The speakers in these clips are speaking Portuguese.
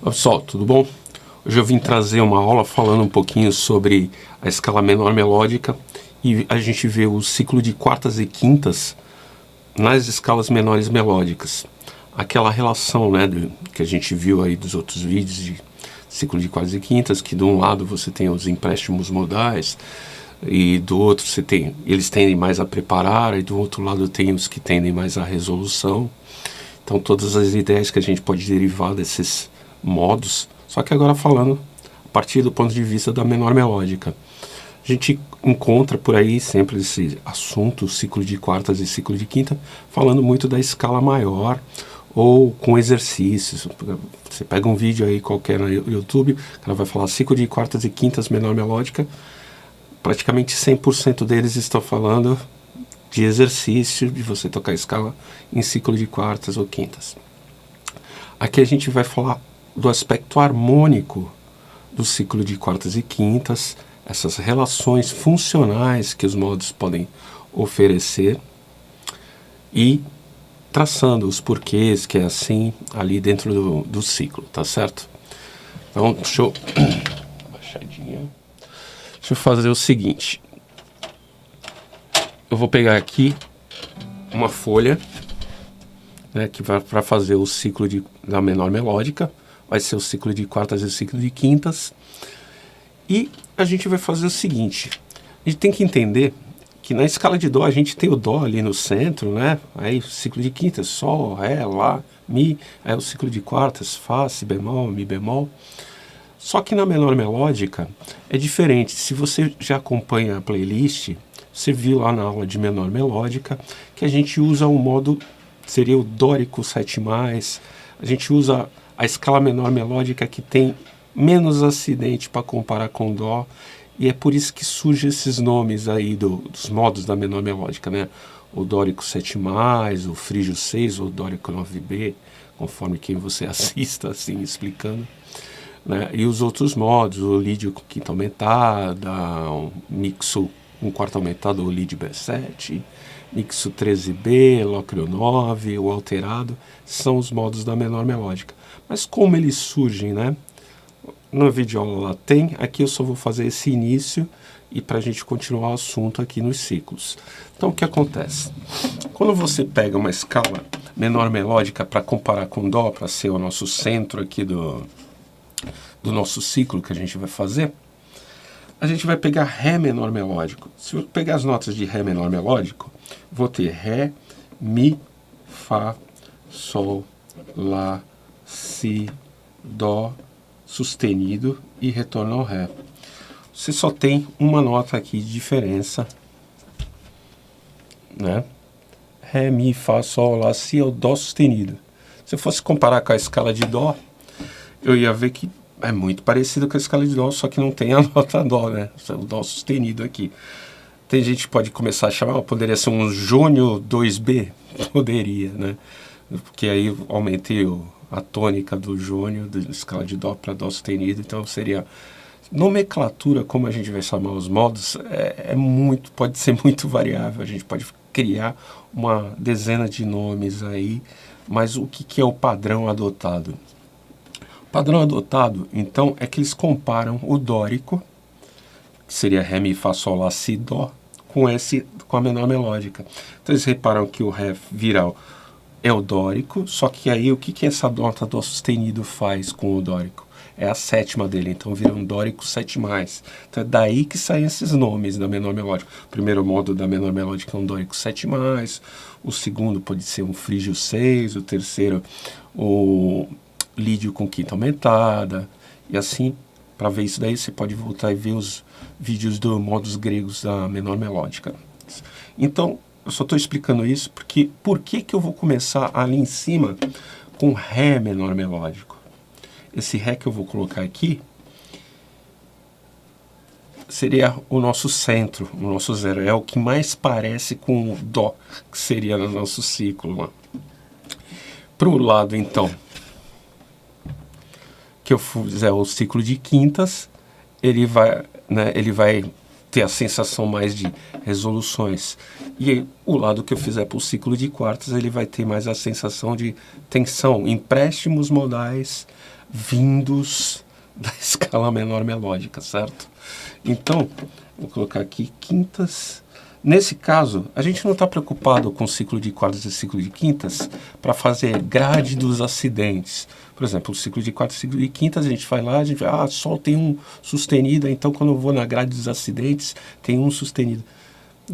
Olá pessoal, tudo bom? Hoje eu vim trazer uma aula falando um pouquinho sobre a escala menor melódica e a gente vê o ciclo de quartas e quintas nas escalas menores melódicas. Aquela relação, né, que a gente viu aí dos outros vídeos de ciclo de quartas e quintas, que de um lado você tem os empréstimos modais e do outro você tem, eles tendem mais a preparar, e do outro lado tem os que tendem mais à resolução. Então todas as ideias que a gente pode derivar desses modos, só que agora falando a partir do ponto de vista da menor melódica. A gente encontra por aí sempre esse assunto, ciclo de quartas e ciclo de quinta, falando muito da escala maior ou com exercícios. Você pega um vídeo aí qualquer no YouTube, o cara vai falar ciclo de quartas e quintas menor melódica, praticamente 100% deles estão falando de exercício, de você tocar a escala em ciclo de quartas ou quintas. Aqui a gente vai falar do aspecto harmônico do ciclo de quartas e quintas, essas relações funcionais que os modos podem oferecer e traçando os porquês que é assim ali dentro do ciclo, tá certo? Então, deixa eu fazer o seguinte. Eu vou pegar aqui uma folha, né, que vai para fazer o ciclo da menor melódica, vai ser o ciclo de quartas e o ciclo de quintas, e a gente vai fazer o seguinte: a gente tem que entender que na escala de dó a gente tem o dó ali no centro, né? Aí o ciclo de quintas, sol, ré, lá, mi, aí o ciclo de quartas, fá, si bemol, mi bemol. Só que na menor melódica é diferente. Se você já acompanha a playlist, você viu lá na aula de menor melódica que a gente usa um modo, seria o dórico 7+, a gente usa a escala menor melódica que tem menos acidente para comparar com dó, e é por isso que surgem esses nomes aí dos modos da menor melódica, né? O dórico 7+, o frígio 6, ou o dórico 9b, conforme quem você assista, assim, explicando. Né? E os outros modos, o lídio com quinta aumentada, o mixo com quarta aumentada, o lídio B7, mixo 13b, locrio 9, o alterado, são os modos da menor melódica. Mas como eles surgem, né? Na videoaula lá tem, aqui eu só vou fazer esse início e para a gente continuar o assunto aqui nos ciclos. Então o que acontece? Quando você pega uma escala menor melódica para comparar com dó, para ser o nosso centro aqui do nosso ciclo que a gente vai fazer, a gente vai pegar Ré menor melódico. Se eu pegar as notas de Ré menor melódico, vou ter Ré, Mi, Fá, Sol, Lá, Si, Dó, sustenido e retorno ao Ré. Você só tem uma nota aqui de diferença, né? Ré, Mi, Fá, Sol, Lá, Si é o Dó sustenido. Se eu fosse comparar com a escala de Dó, eu ia ver que é muito parecido com a escala de Dó, só que não tem a nota Dó, né? O Dó sustenido aqui. Tem gente que pode começar a chamar, poderia ser um jônio 2B? Poderia, né? Porque aí aumentei a tônica do jônio, da escala de Dó para Dó sustenido, então seria... Nomenclatura, como a gente vai chamar os modos, pode ser muito variável, a gente pode criar uma dezena de nomes aí, mas o que é o padrão adotado? O padrão adotado, então, é que eles comparam o dórico, que seria Ré, Mi, Fá, Sol, Lá, Si, Dó, com a menor melódica. Então eles reparam que o Ré viral é o dórico, só que aí o que essa nota Dó sustenido faz com o dórico? É a sétima dele, então vira um dórico 7+. Então é daí que saem esses nomes da menor melódica. O primeiro modo da menor melódica é um dórico 7+, o segundo pode ser um frígio 6, o terceiro o lídio com quinta aumentada, e assim, para ver isso daí, você pode voltar e ver os vídeos dos modos gregos da menor melódica. Então, eu só estou explicando isso porque por que eu vou começar ali em cima com Ré menor melódico? Esse Ré que eu vou colocar aqui seria o nosso centro, o nosso zero. É o que mais parece com o Dó, que seria no nosso ciclo. Para o lado, então, que eu fizer o ciclo de quintas, ele vai ter a sensação mais de resoluções. E o lado que eu fizer para o ciclo de quartas, ele vai ter mais a sensação de tensão, empréstimos modais vindos da escala menor melódica, certo? Então, vou colocar aqui quintas. Nesse caso, a gente não está preocupado com ciclo de quartas e ciclo de quintas para fazer grade dos acidentes. Por exemplo, o ciclo de quartas e ciclo de quintas, a gente vai lá, a gente vai, sol tem um sustenido, então quando eu vou na grade dos acidentes, tem um sustenido.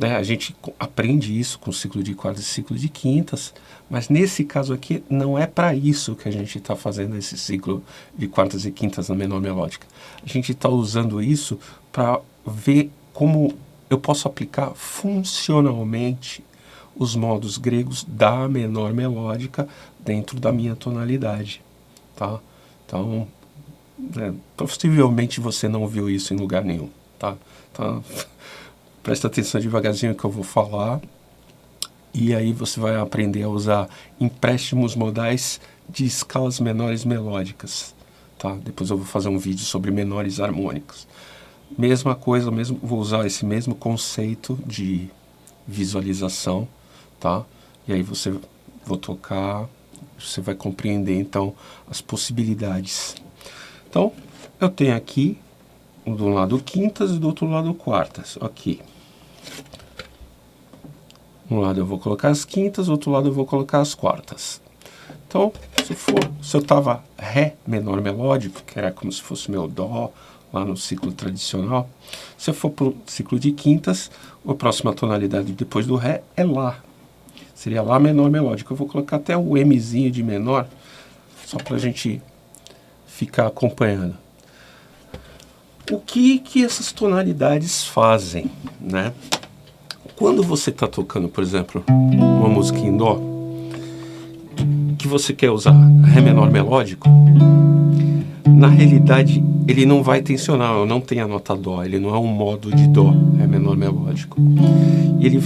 A gente aprende isso com o ciclo de quartas e ciclo de quintas, mas nesse caso aqui não é para isso que a gente está fazendo esse ciclo de quartas e quintas na menor melódica. A gente está usando isso para ver como eu posso aplicar funcionalmente os modos gregos da menor melódica dentro da minha tonalidade, tá? Então, possivelmente você não viu isso em lugar nenhum, tá? Então, presta atenção devagarzinho que eu vou falar, e aí você vai aprender a usar empréstimos modais de escalas menores melódicas, tá? Depois eu vou fazer um vídeo sobre menores harmônicos. Mesma coisa, vou usar esse mesmo conceito de visualização, tá? E aí vou tocar, você vai compreender então as possibilidades. Então, eu tenho aqui do lado quintas e do outro lado quartas, ok. Um lado eu vou colocar as quintas, do outro lado eu vou colocar as quartas. Então, se eu estava Ré menor melódico, que era como se fosse meu Dó, lá no ciclo tradicional, se eu for para o ciclo de quintas, a próxima tonalidade depois do Ré é Lá. Seria Lá menor melódico. Eu vou colocar até o Mzinho de menor, só para a gente ficar acompanhando. O que essas tonalidades fazem, né? Quando você está tocando, por exemplo, uma música em Dó, que você quer usar Ré menor melódico, na realidade ele não vai tensionar, eu não tenho a nota Dó, ele não é um modo de Dó, Ré menor melódico. E ele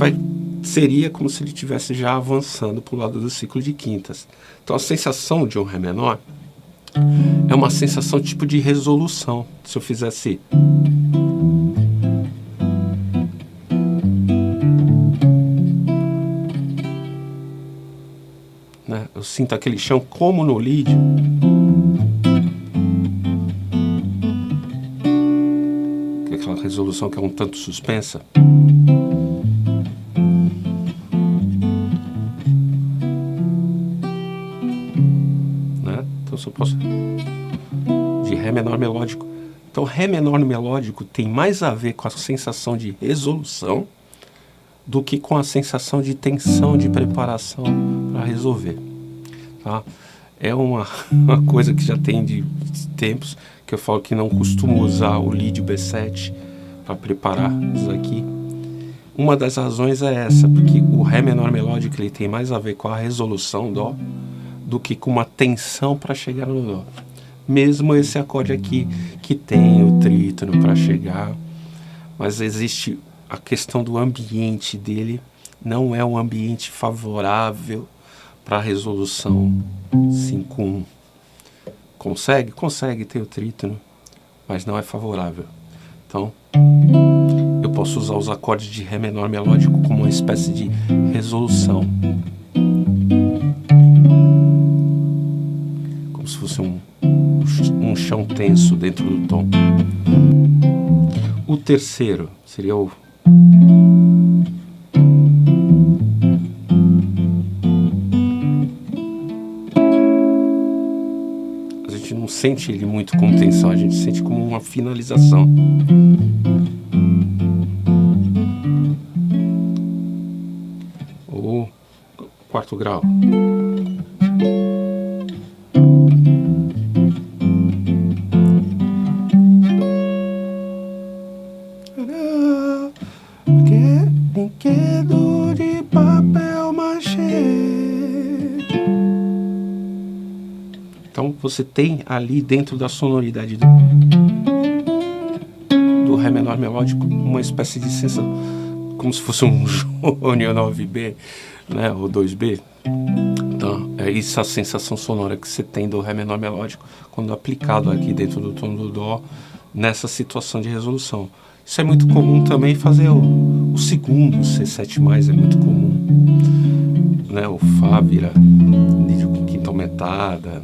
seria como se ele estivesse já avançando para o lado do ciclo de quintas. Então a sensação de um Ré menor é uma sensação tipo de resolução. Se eu fizesse... né? Eu sinto aquele chão como no lead. Aquela resolução que é um tanto suspensa. Né? Então se eu posso... de Ré menor melódico. Então Ré menor melódico tem mais a ver com a sensação de resolução do que com a sensação de tensão, de preparação para resolver, tá? É uma coisa que já tem de tempos, que eu falo que não costumo usar o lead B7 para preparar isso aqui. Uma das razões é essa, porque o Ré menor melódico ele tem mais a ver com a resolução Dó do que com uma tensão para chegar no Dó. Mesmo esse acorde aqui, que tem o trítono para chegar, mas existe a questão do ambiente dele, não é um ambiente favorável para a resolução 5/1. Consegue? Consegue ter o trítono, mas não é favorável. Então, eu posso usar os acordes de Ré menor melódico como uma espécie de resolução. Como se fosse um chão tenso dentro do tom. O terceiro seria o... a gente não sente ele muito como tensão, a gente sente como uma finalização. O quarto grau. Brinquedo de papel machê. Então você tem ali dentro da sonoridade do Ré menor melódico uma espécie de sensação, como se fosse um Jônio 9B, né, ou 2B. Então é essa sensação sonora que você tem do Ré menor melódico quando aplicado aqui dentro do tom do Dó, nessa situação de resolução. Isso é muito comum também fazer o segundo, C7+, é muito comum, né? O Fá vira lídio com quinta aumentada.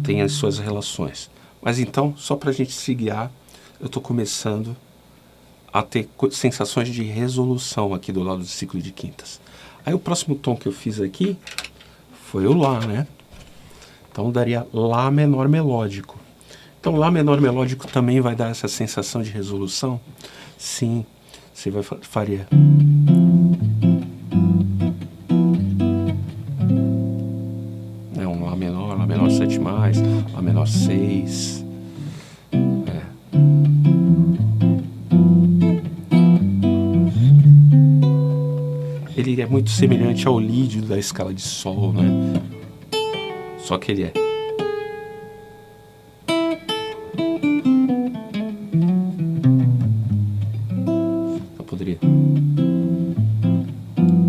tem as suas relações. Mas então, só para a gente se guiar, eu estou começando a ter sensações de resolução aqui do lado do ciclo de quintas. Aí o próximo tom que eu fiz aqui foi o Lá, né? Então daria Lá menor melódico. Então Lá menor melódico também vai dar essa sensação de resolução? Sim, você faria. É um Lá menor 7+, Lá menor 6. Ele é muito semelhante ao lídio da escala de Sol, né? Só que ele é. Eu poderia.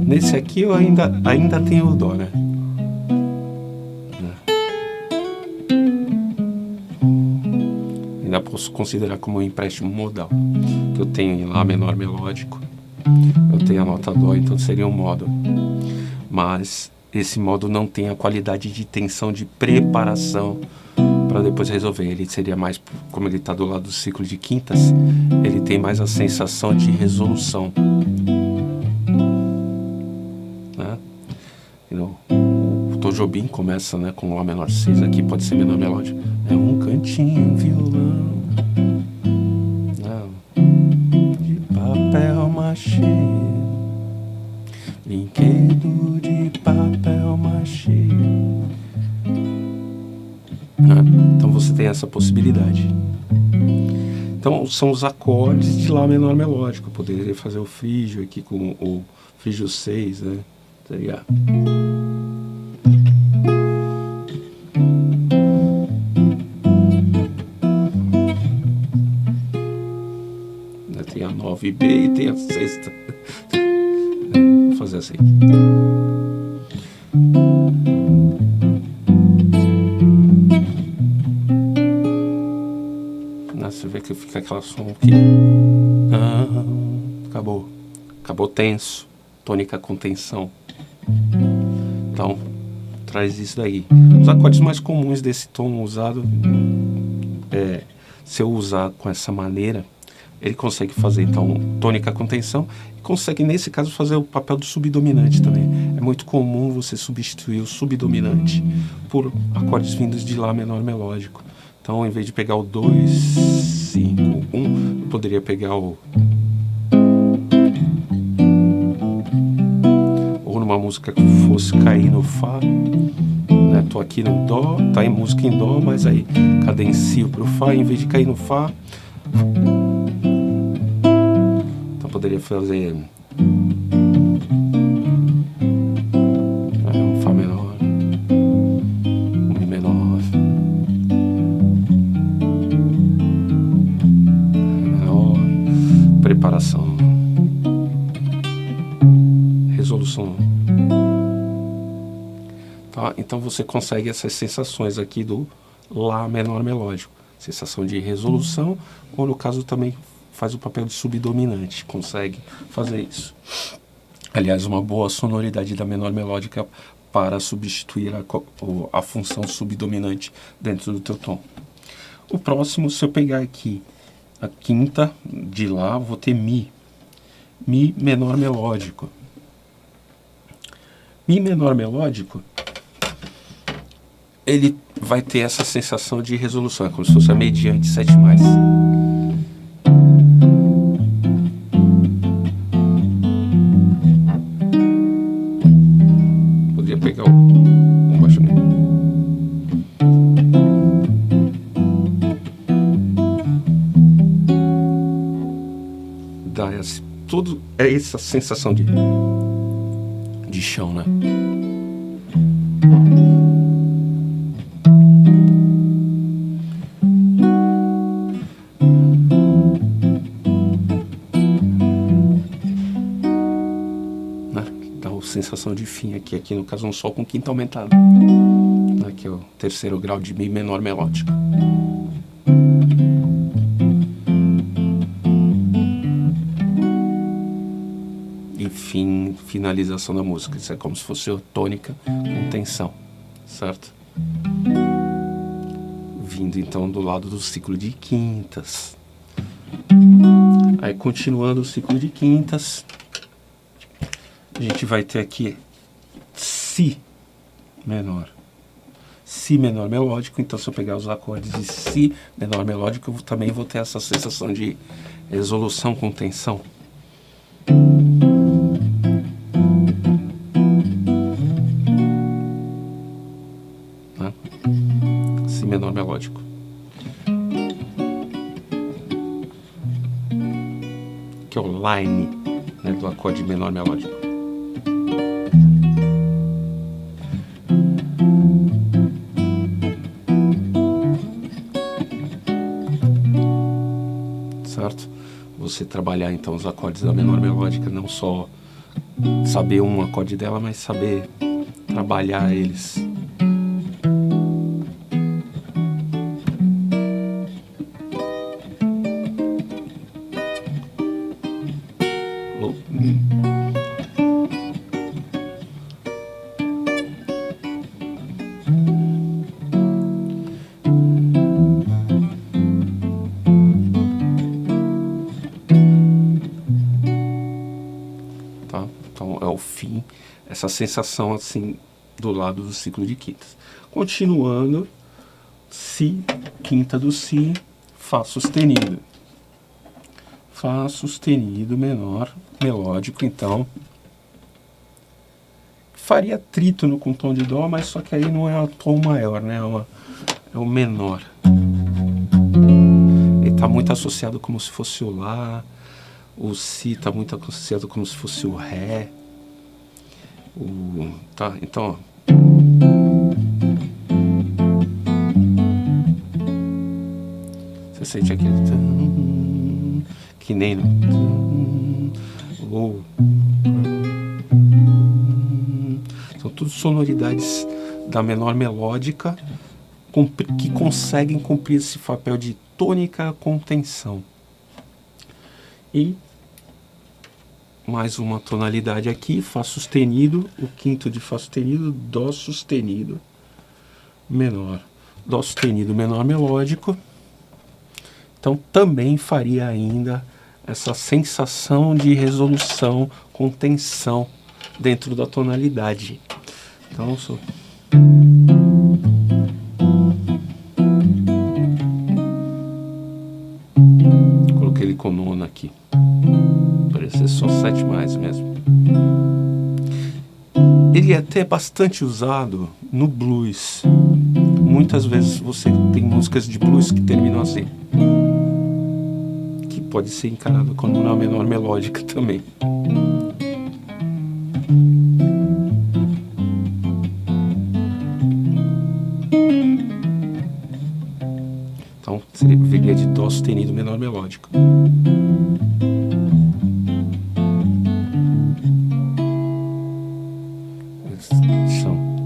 Nesse aqui eu ainda tenho o Dó, né? Ainda posso considerar como um empréstimo modal. Que eu tenho em Lá menor melódico. Eu tenho a nota Dó, então seria um modo. Mas esse modo não tem a qualidade de tensão de preparação para depois resolver. Ele seria mais, como ele está do lado do ciclo de quintas, ele tem mais a sensação de resolução. Né? O Tom Jobim começa, né, com Lá menor 6, aqui pode ser menor melódico. É um cantinho, violão. Papel machê, brinquedo de papel machê. Então você tem essa possibilidade. Então são os acordes de Lá menor melódico. Eu poderia fazer o frígio aqui com o frígio 6, né? Seria. Tem a 9B e tem a sexta. Vou fazer assim. Você vê que fica aquela som aqui. Acabou. Acabou tenso. Tônica com tensão. Então, traz isso daí. Os acordes mais comuns desse tom usado, se eu usar com essa maneira, ele consegue fazer, então, tônica com tensão e consegue, nesse caso, fazer o papel do subdominante também. É muito comum você substituir o subdominante por acordes vindos de Lá menor melódico. Então, ao invés de pegar o 2, 5, 1, eu poderia pegar o... Ou numa música que fosse cair no Fá, né? Tô aqui no Dó, tá em música em Dó, mas aí cadencio pro Fá, em vez de cair no Fá... Poderia fazer um Fá menor, um Mi menor, preparação, resolução. Tá? Então você consegue essas sensações aqui do Lá menor melódico, sensação de resolução, ou no caso também faz o papel de subdominante, consegue fazer isso. Aliás, uma boa sonoridade da menor melódica para substituir a função subdominante dentro do teu tom. O próximo, se eu pegar aqui a quinta de Lá, vou ter Mi. Mi menor melódico. Mi menor melódico, ele vai ter essa sensação de resolução, é como se fosse a mediante 7+. Pegar um baixo. Dá essa sensação de chão, né? Sensação de fim aqui no caso um Sol com quinta aumentada, aqui é o terceiro grau de Mi menor melódico. Enfim, finalização da música. Isso é como se fosse tônica com tensão, certo? vindo então do lado do ciclo de quintas. Aí continuando o ciclo de quintas, a gente vai ter aqui Si menor. Si menor melódico, então se eu pegar os acordes de Si menor melódico, eu também vou ter essa sensação de resolução com tensão. Né? Si menor melódico. Que é o line, né, do acorde menor melódico. Certo? Você trabalhar então os acordes da menor melódica, não só saber um acorde dela, mas saber trabalhar eles. Tá? Então é o fim, essa sensação assim do lado do ciclo de quintas. Continuando, Si, quinta do Si, Fá sustenido. Fá sustenido menor melódico, então faria trítono com tom de Dó, mas só que aí não é o tom maior, né? É o menor. Ele está muito associado como se fosse o Lá. O Si está muito associado como se fosse o Ré. Tá, então, ó. Você sente aquele que nem no são tudo sonoridades da menor melódica que conseguem cumprir esse papel de tônica com tensão. E mais uma tonalidade aqui, Fá sustenido, o quinto de Fá sustenido, Dó sustenido menor. Dó sustenido menor melódico. Então também faria ainda essa sensação de resolução com tensão dentro da tonalidade. Então, coloquei ele com nona aqui. Parece só 7 mais mesmo. Ele é até bastante usado no blues. Muitas vezes você tem músicas de blues que terminam assim, que pode ser encarado como uma menor melódica também. Então viria de Dó sustenido menor melódico.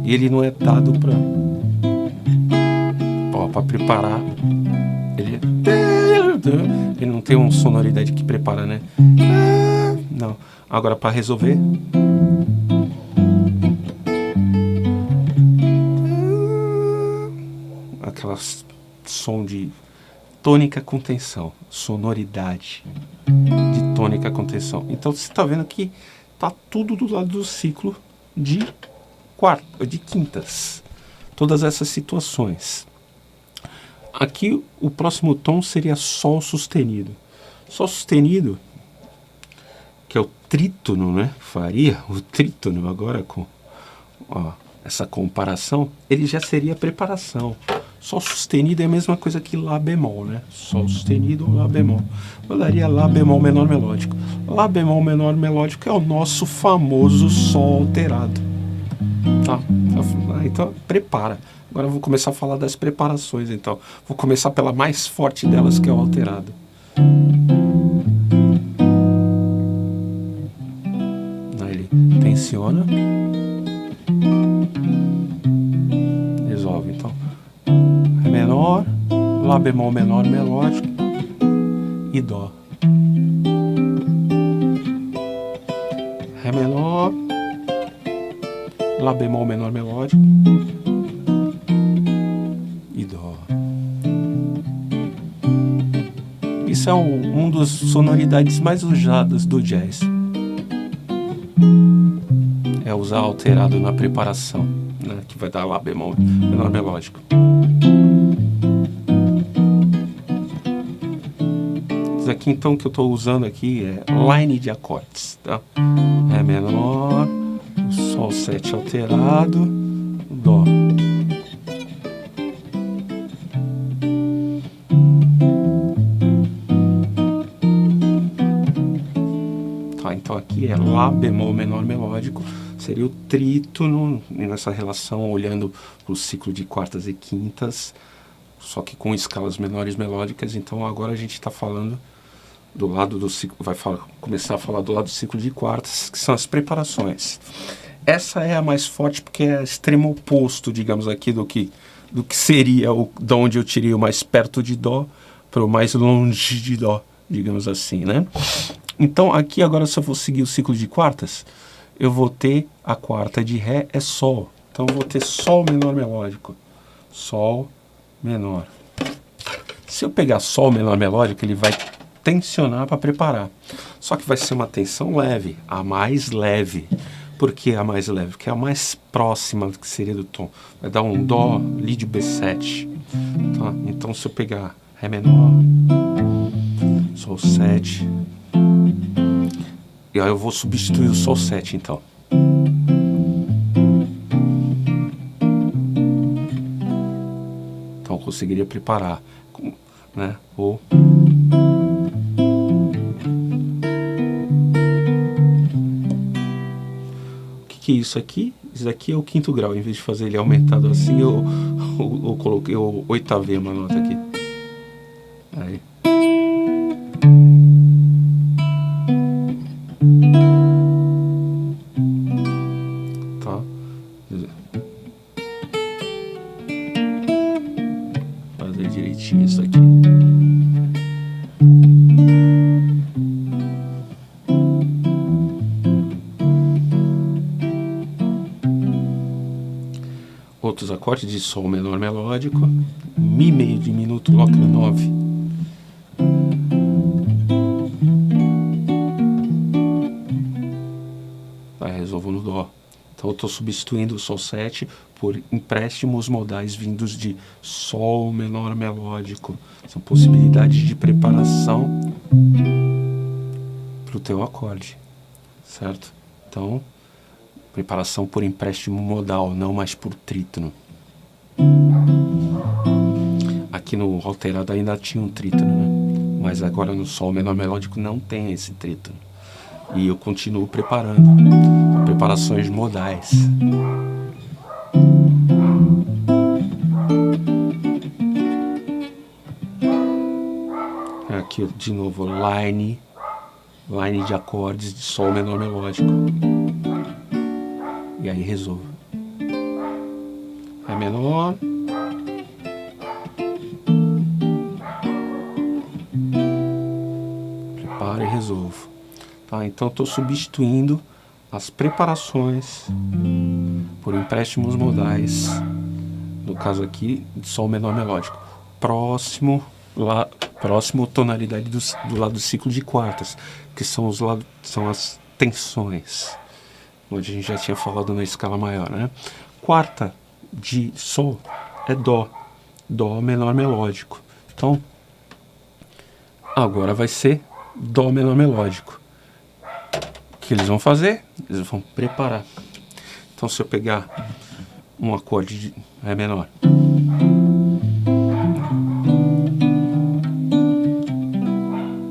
E ele não é dado para preparar. Ele não tem uma sonoridade que prepara, né? Não. Agora para resolver, aquela som de tônica com tensão, sonoridade de tônica com tensão. Então você está vendo que tá tudo do lado do ciclo de quintas. Todas essas situações. Aqui o próximo tom seria Sol sustenido. Sol sustenido, que é o trítono, né? Faria o trítono agora com essa comparação, ele já seria preparação. Sol sustenido é a mesma coisa que Lá bemol, né? Sol sustenido, Lá bemol. Eu daria Lá bemol menor melódico. Lá bemol menor melódico é o nosso famoso Sol alterado. Tá? Então prepara. Agora eu vou começar a falar das preparações, então. Vou começar pela mais forte delas, que é o alterado. Aí ele tensiona. Resolve, então. Ré menor, Lá bemol menor melódico e Dó. Ré menor, Lá bemol menor melódico e Dó. Isso é um das sonoridades mais usadas do jazz. É usar alterado na preparação, né, que vai dar Lá bemol menor melódico. Isso aqui então que eu estou usando aqui é line de acordes, tá? Ré menor, Sol 7 alterado, Dó. Tá, então aqui é Lá bemol menor melódico, seria o trítono nessa relação, olhando para o ciclo de quartas e quintas, só que com escalas menores melódicas. Então agora a gente está falando do lado do ciclo, começar a falar do lado do ciclo de quartas, que são as preparações. Essa é a mais forte porque é extremo oposto, digamos aqui, do que seria de onde eu tirei o mais perto de Dó para o mais longe de Dó, digamos assim, né? Então aqui agora, se eu for seguir o ciclo de quartas, eu vou ter a quarta de Ré é Sol. Então eu vou ter Sol menor melódico, Sol menor. Se eu pegar Sol menor melódico, ele vai tensionar para preparar. Só que vai ser uma tensão leve, a mais leve. Por que a mais leve? Porque é a mais próxima que seria do tom. Vai dar um Dó, Li de B7. Tá? Então se eu pegar Ré menor, Sol 7, e aí eu vou substituir o Sol 7 então. Então eu conseguiria preparar, né? Ou que é isso aqui? Isso aqui é o quinto grau. Em vez de fazer ele aumentado assim, eu coloquei, eu oitavei uma nota aqui. Aí. Tá. Fazer direitinho isso aqui. Outros acordes de Sol menor melódico, Mi meio diminuto, Locke 9. Aí resolvo no Dó. Então eu estou substituindo o Sol 7 por empréstimos modais vindos de Sol menor melódico. São possibilidades de preparação para o teu acorde, certo? Então, preparação por empréstimo modal, não mais por trítono. Aqui no alterado ainda tinha um trítono, né? Mas agora no Sol menor melódico não tem esse trítono. E eu continuo preparando. Preparações modais. Aqui de novo, line de acordes de Sol menor melódico. E aí resolvo. Ré menor. Preparo e resolvo. Tá? Então estou substituindo as preparações por empréstimos modais. No caso aqui, de Sol menor melódico. Próximo tonalidade do lado do ciclo de quartas, que são as tensões, onde a gente já tinha falado na escala maior, né? Quarta de Sol é Dó, Dó menor melódico. Então, agora vai ser Dó menor melódico. O que eles vão fazer? Eles vão preparar. Então, se eu pegar um acorde de Ré menor,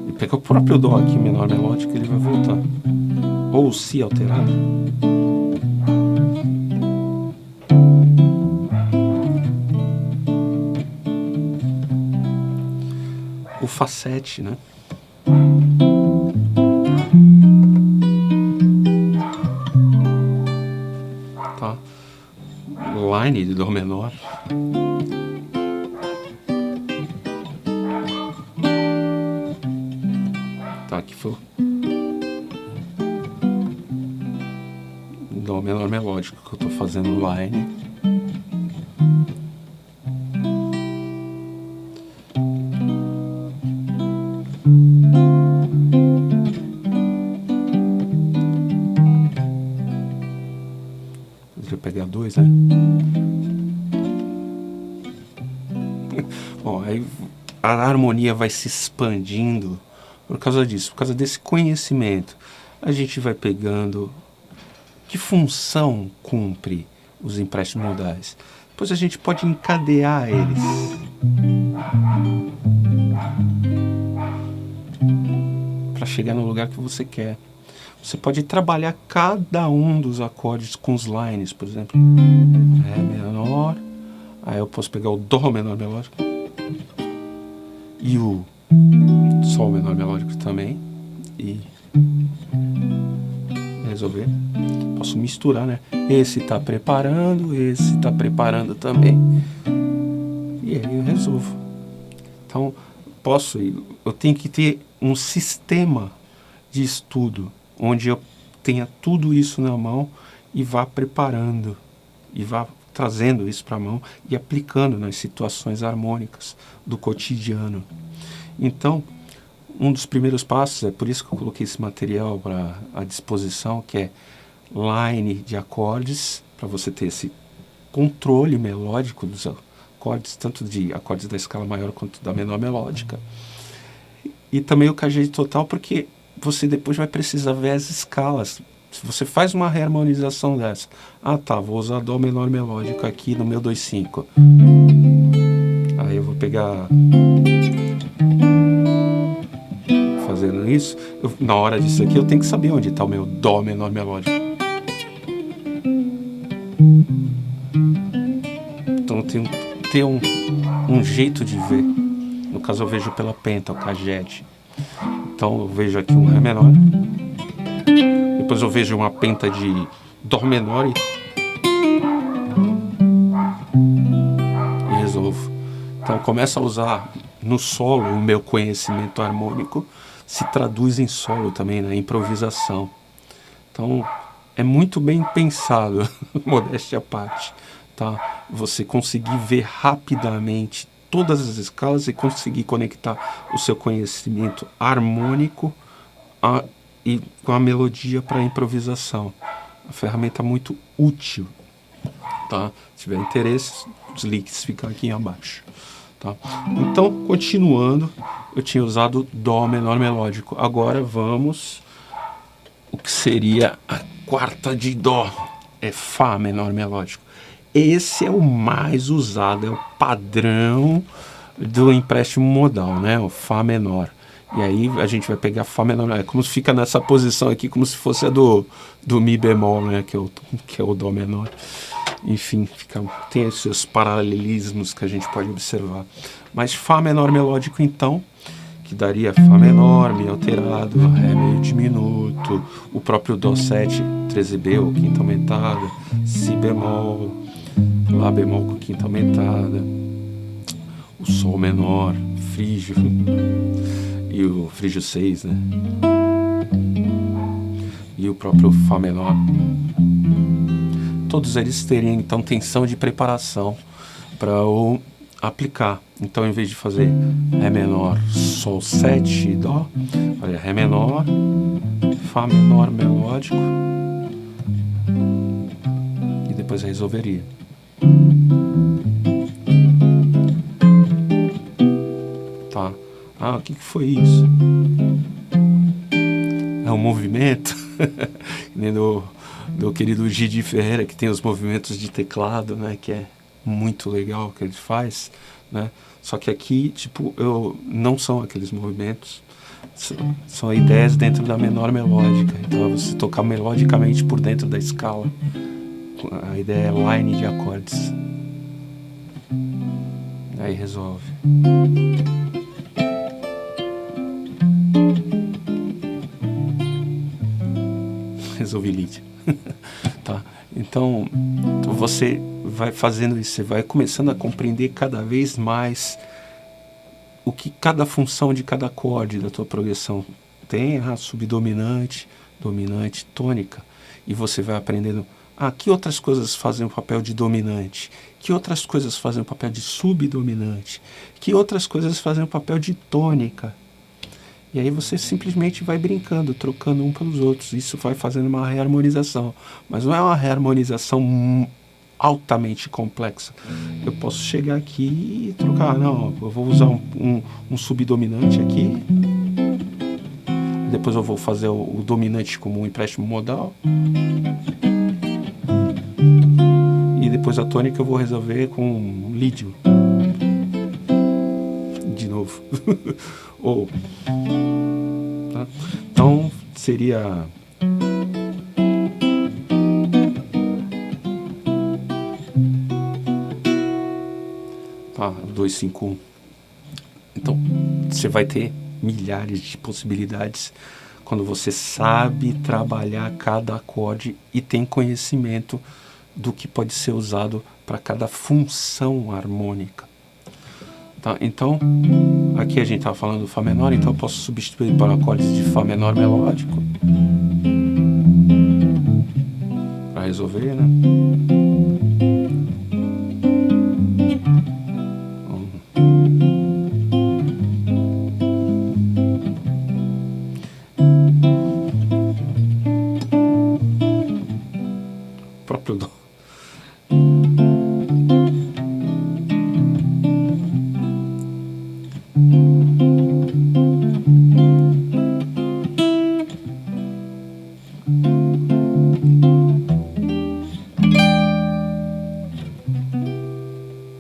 e pegar o próprio Dó aqui menor melódico, ele vai voltar. Ou o Si alterado. O Fá 7, né? Tá. Line de Dó menor. Tá, aqui foi Dó menor melódico que eu tô fazendo line. Ó, aí a harmonia vai se expandindo por causa disso, por causa desse conhecimento. A gente vai pegando que função cumpre os empréstimos modais. Depois a gente pode encadear eles. Para chegar no lugar que você quer. Você pode trabalhar cada um dos acordes com os lines, por exemplo. Ré menor, aí eu posso pegar o Dó menor melódico e o Sol menor melódico também e resolver. Posso misturar, né? Esse tá preparando, esse tá preparando também. E aí eu resolvo. Então, eu tenho que ter um sistema de estudo onde eu tenha tudo isso na mão e vá preparando e vá trazendo isso para a mão e aplicando nas situações harmônicas do cotidiano. Então, um dos primeiros passos, é por isso que eu coloquei esse material à disposição, que é line de acordes, para você ter esse controle melódico dos acordes, tanto de acordes da escala maior quanto da menor melódica. E também o KG total, porque você depois vai precisar ver as escalas. Se você faz uma reharmonização dessa, vou usar Dó menor melódico aqui no meu 2/5. Aí eu vou pegar... Fazendo isso, na hora disso aqui eu tenho que saber onde está o meu Dó menor melódico. Então eu tenho que ter um jeito de ver. No caso eu vejo pela penta, o caged. Então eu vejo aqui um Ré menor. Depois eu vejo uma penta de Dó menor e resolvo. Então eu começo a usar no solo o meu conhecimento harmônico, se traduz em solo também, na improvisação. Então é muito bem pensado, modéstia à parte, tá? Você conseguir ver rapidamente todas as escalas e conseguir conectar o seu conhecimento harmônico e com a melodia para a improvisação. A ferramenta muito útil, tá? Se tiver interesse, os links ficam aqui abaixo, tá? Então, continuando, eu tinha usado Dó menor melódico. Agora vamos o que seria a quarta de Dó, é Fá menor melódico. Esse é o mais usado, é o padrão do empréstimo modal, né? O Fá menor. E aí a gente vai pegar Fá menor, é como se fica nessa posição aqui, como se fosse a do Mi bemol, né? Que é o Dó menor. Enfim, tem esses seus paralelismos que a gente pode observar. Mas Fá menor melódico, então, que daria Fá menor, Mi alterado, Ré meio diminuto, o próprio Dó 7, 13B ou quinta aumentada, Si bemol, Lá bemol com quinta aumentada, o Sol menor, frígio, e o frígio 6, né? E o próprio Fá menor. Todos eles teriam, então, tensão de preparação para o aplicar. Então, em vez de fazer Ré menor, Sol 7 e Dó, olha, Ré menor, Fá menor melódico, e depois resolveria. Tá. O que foi isso? É um movimento, nem do querido Gidi Ferreira, que tem os movimentos de teclado, né, que é muito legal que ele faz, né? Só que aqui, tipo, não são aqueles movimentos, são ideias dentro da menor melódica. Então é você tocar melodicamente por dentro da escala. A ideia é line de acordes. Aí resolve. Resolvi Lídia. Tá? Então você vai fazendo isso, você vai começando a compreender cada vez mais o que cada função de cada acorde da tua progressão tem, subdominante, dominante, tônica, e você vai aprendendo que outras coisas fazem o papel de dominante, que outras coisas fazem o papel de subdominante, que outras coisas fazem o papel de tônica. E aí você simplesmente vai brincando, trocando um pelos outros. Isso vai fazendo uma reharmonização. Mas não é uma reharmonização altamente complexa. Eu posso chegar aqui e trocar, não, eu vou usar um subdominante aqui, depois eu vou fazer o dominante como um empréstimo modal, e depois a tônica eu vou resolver com lídio. De novo. Ou, tá? Então seria... Tá, 251. Então você vai ter milhares de possibilidades quando você sabe trabalhar cada acorde e tem conhecimento do que pode ser usado para cada função harmônica. Tá? Então, aqui a gente estava falando do Fá menor, então eu posso substituir por acordes de Fá menor melódico para resolver, né? Próprio dó.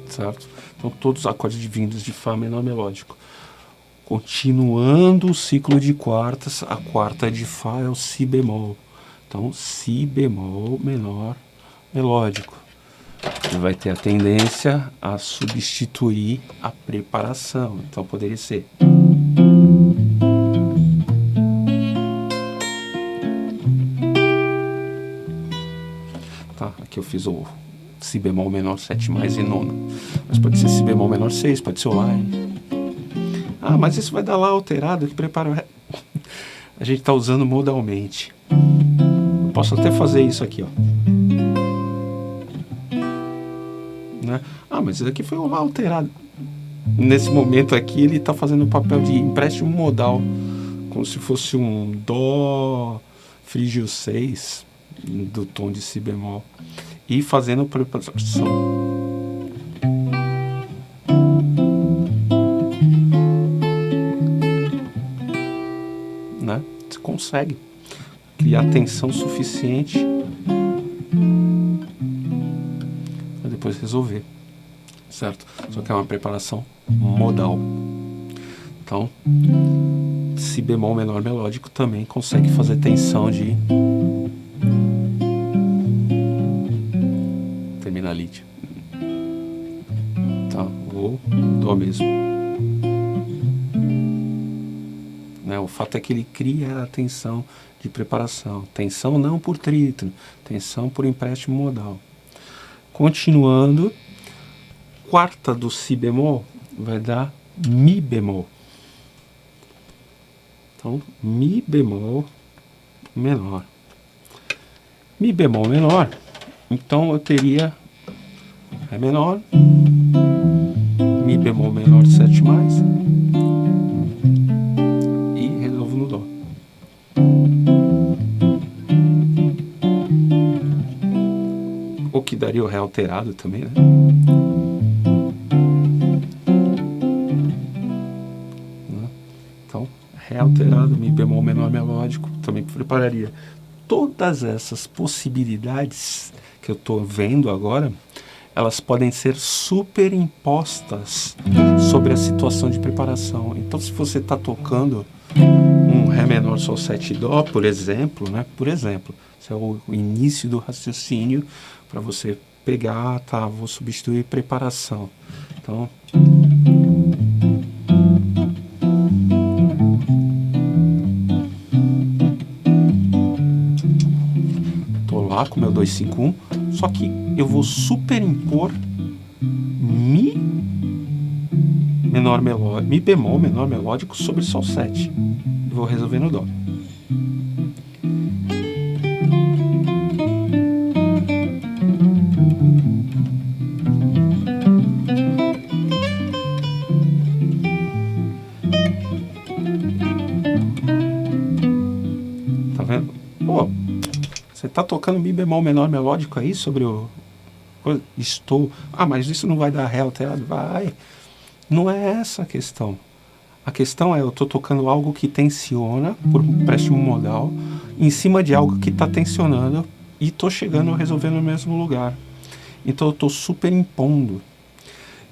Certo? Então todos os acordes vindos de Fá menor melódico. Continuando o ciclo de quartas, a quarta de Fá é o Si bemol. Então, Si bemol menor melódico. Ele vai ter a tendência a substituir a preparação. Então, poderia ser... Tá, aqui eu fiz o Si bemol menor 7 mais e nona. Mas pode ser Si bemol menor 6, pode ser o Lá. Ah, mas isso vai dar Lá alterado, que prepara... A gente está usando modalmente. Eu posso até fazer isso aqui, ó. Né? Ah, mas isso aqui foi um Lá alterado. Nesse momento aqui ele está fazendo o papel de empréstimo modal, como se fosse um Dó frígio 6 do tom de Si bemol e fazendo preparação. Né? Você consegue criar tensão suficiente para depois resolver, certo? Só que é uma preparação modal. Então, Si bemol menor melódico também consegue fazer tensão de terminalite. Tá? Ou Dó mesmo. Né? O fato é que ele cria a tensão de preparação. Tensão não por trítono, tensão por empréstimo modal. Continuando, quarta do Si bemol vai dar Mi bemol. Então, Mi bemol menor. Mi bemol menor, então eu teria Ré menor, Mi bemol menor 7 mais e resolvo no Dó. O que daria o Ré alterado também, né? Então, Ré alterado, Mi bemol menor melódico, também prepararia. Todas essas possibilidades que eu estou vendo agora, elas podem ser superimpostas sobre a situação de preparação. Então, se você está tocando um Ré menor Sol 7 Dó, por exemplo, né? Por exemplo, esse é o início do raciocínio para você pegar, tá? Vou substituir preparação. Então, lá com o meu 251, só que eu vou superimpor Mi bemol menor melódico sobre Sol 7. E vou resolver no Dó. Tá vendo? Pô, você tá tocando Mi bemol menor melódico aí sobre o estou... Ah, mas isso não vai dar Ré alterado? Vai. Não é essa a questão. A questão é, eu estou tocando algo que tensiona, por empréstimo modal, em cima de algo que está tensionando, e estou chegando a resolver no mesmo lugar. Então eu estou superimpondo.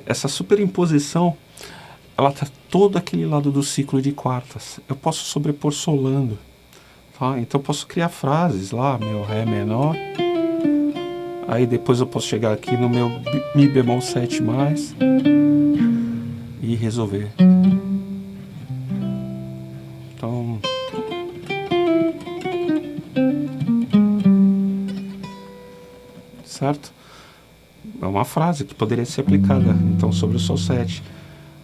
Essa superimposição, ela está todo aquele lado do ciclo de quartas. Eu posso sobrepor solando. Tá? Então eu posso criar frases lá, meu Ré menor. Aí depois eu posso chegar aqui no meu Mi bemol 7+, e resolver. Então... certo? É uma frase que poderia ser aplicada, então, sobre o Sol 7.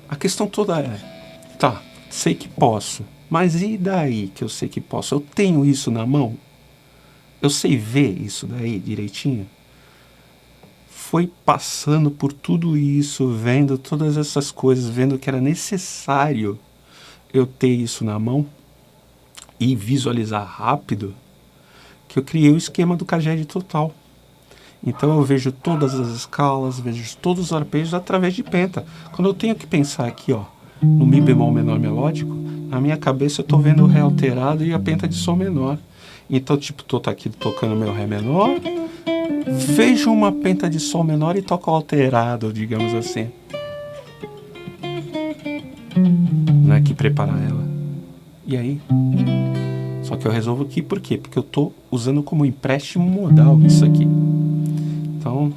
A questão toda é, tá, sei que posso, mas e daí que eu sei que posso? Eu tenho isso na mão? Eu sei ver isso daí direitinho? Foi passando por tudo isso, vendo todas essas coisas, vendo que era necessário eu ter isso na mão e visualizar rápido, que eu criei o esquema do Caged total. Então eu vejo todas as escalas, vejo todos os arpejos através de penta. Quando eu tenho que pensar aqui, ó, no Mi bemol menor melódico, na minha cabeça eu estou vendo o Ré alterado e a penta de Sol menor. Então, tipo, tô aqui tocando meu Ré menor, vejo uma penta de Sol menor e toco alterado, digamos assim. Não é que preparar ela. E aí? Só que eu resolvo aqui por quê? Porque eu estou usando como empréstimo modal isso aqui. Então...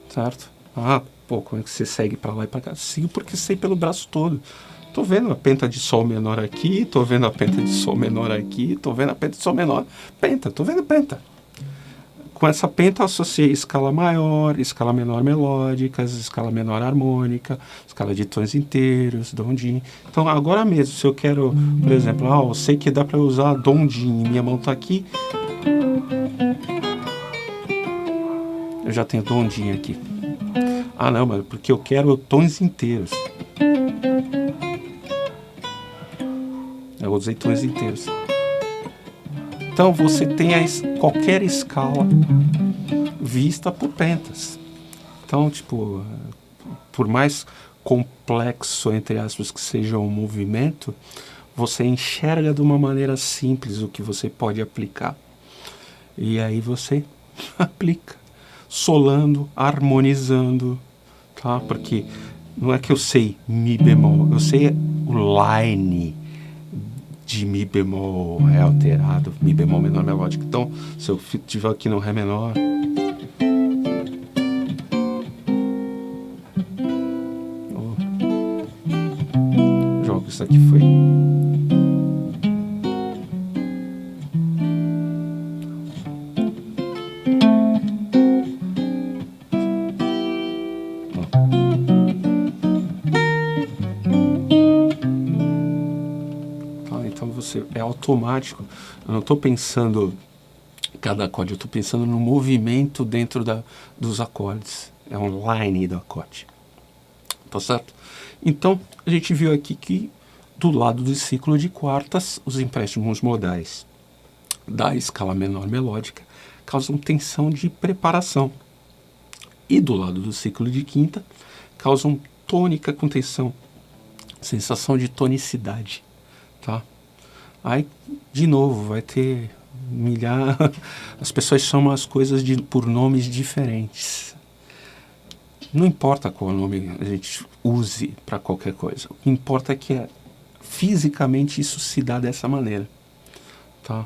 certo? Ah, pô, como é que você segue pra lá e pra cá? Sigo porque sei pelo braço todo. Tô vendo a penta de Sol menor aqui, tô vendo a penta de Sol menor aqui, tô vendo a penta de Sol menor. Penta, tô vendo penta. Com essa penta eu associei escala maior, escala menor melódicas, escala menor harmônica, escala de tons inteiros, Dom-Din. Então agora mesmo, se eu quero, por exemplo, eu sei que dá para usar Dom-Din, minha mão está aqui, eu já tenho Dom-Din aqui. Ah não, mas porque eu quero tons inteiros. Eu usei tons inteiros. Então você tem qualquer escala vista por pentas. Então, tipo, por mais complexo, entre aspas, que seja o movimento, você enxerga de uma maneira simples o que você pode aplicar. E aí você aplica, solando, harmonizando, tá? Porque não é que eu sei Mi bemol, eu sei o line de Mi bemol Ré alterado, Mi bemol menor melódico. Então, se eu estiver aqui no Ré menor, jogo isso aqui foi. Então você é automático. Eu não estou pensando cada acorde, eu estou pensando no movimento dentro dos acordes. É um line do acorde. Tá certo? Então, a gente viu aqui que do lado do ciclo de quartas, os empréstimos modais da escala menor melódica causam tensão de preparação. E do lado do ciclo de quinta, causam tônica com tensão, sensação de tonicidade. Tá? Aí, de novo, vai ter as pessoas chamam as coisas por nomes diferentes. Não importa qual nome a gente use para qualquer coisa. O que importa é que fisicamente isso se dá dessa maneira. Tá?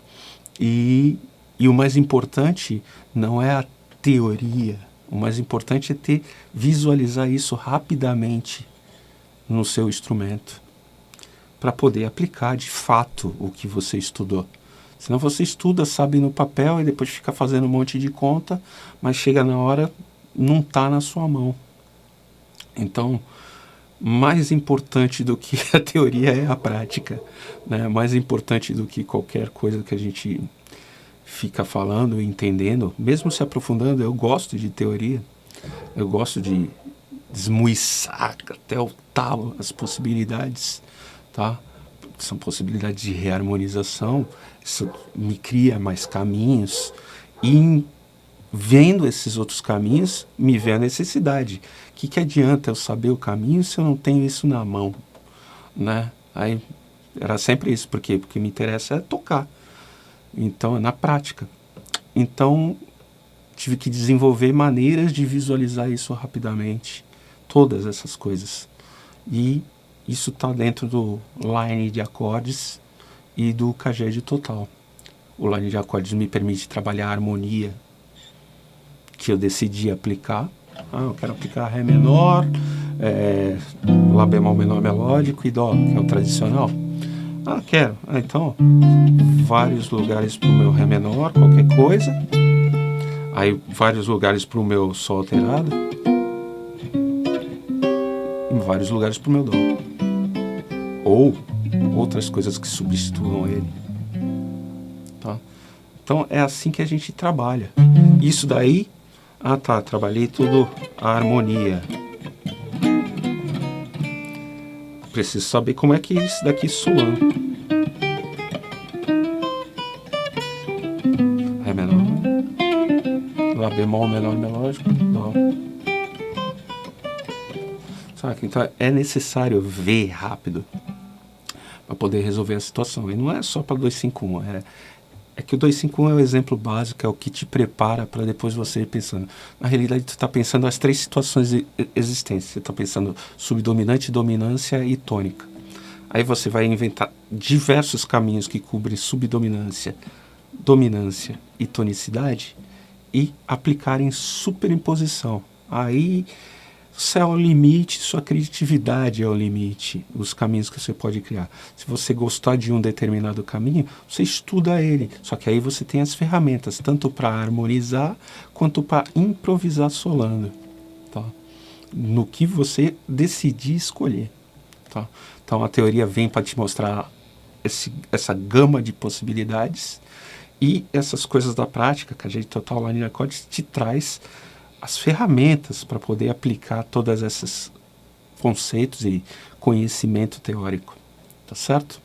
E o mais importante não é a teoria. O mais importante é visualizar isso rapidamente no seu instrumento, para poder aplicar de fato o que você estudou. Senão você estuda, sabe no papel e depois fica fazendo um monte de conta, mas chega na hora, não está na sua mão. Então, mais importante do que a teoria é a prática, né? Mais importante do que qualquer coisa que a gente fica falando e entendendo, mesmo se aprofundando. Eu gosto de teoria, eu gosto de esmuiçar até o talo as possibilidades, tá? São possibilidades de reharmonização, Isso me cria mais caminhos e vendo esses outros caminhos, me vê a necessidade. O que adianta eu saber o caminho se eu não tenho isso na mão, né? Aí era sempre isso. Por quê? Porque me interessa é tocar. Então, é na prática. Então, tive que desenvolver maneiras de visualizar isso rapidamente. Todas essas coisas. E isso está dentro do line de acordes e do Caged Total. O line de acordes me permite trabalhar a harmonia que eu decidi aplicar. Eu quero aplicar Ré menor, Lá bemol menor melódico e Dó, que é o tradicional. Quero. Então, vários lugares para o meu Ré menor, qualquer coisa. Aí, vários lugares para o meu Sol alterado. E vários lugares para o meu Dó. Ou outras coisas que substituam ele. Tá? Então, é assim que a gente trabalha. Isso daí... trabalhei tudo a harmonia. Preciso saber como é que é isso daqui soando. Ré menor, Lá bemol menor melódico, Dó. Sabe? Então é necessário ver rápido para poder resolver a situação. E não é só para 251, é que o 251 é o exemplo básico, é o que te prepara para depois você ir pensando. Na realidade, tu está pensando as 3 situações existentes. Você está pensando subdominante, dominância e tônica. Aí você vai inventar diversos caminhos que cobrem subdominância, dominância e tonicidade e aplicar em superimposição. Aí o céu é o limite, sua criatividade é o limite, os caminhos que você pode criar. Se você gostar de um determinado caminho, você estuda ele. Só que aí você tem as ferramentas, tanto para harmonizar, quanto para improvisar solando. Tá? No que você decidir escolher. Tá? Então a teoria vem para te mostrar essa gama de possibilidades e essas coisas da prática, que a gente Total Line Accords te traz as ferramentas para poder aplicar todas esses conceitos e conhecimento teórico, tá certo?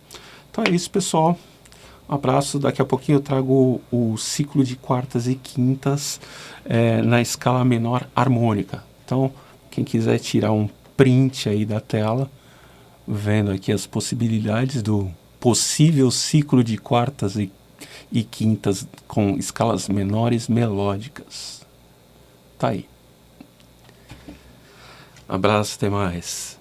Então é isso, pessoal. Um abraço. Daqui a pouquinho eu trago o ciclo de quartas e quintas na escala menor harmônica. Então, quem quiser tirar um print aí da tela, vendo aqui as possibilidades do possível ciclo de quartas e quintas com escalas menores melódicas. Tá aí. Abraço, até mais.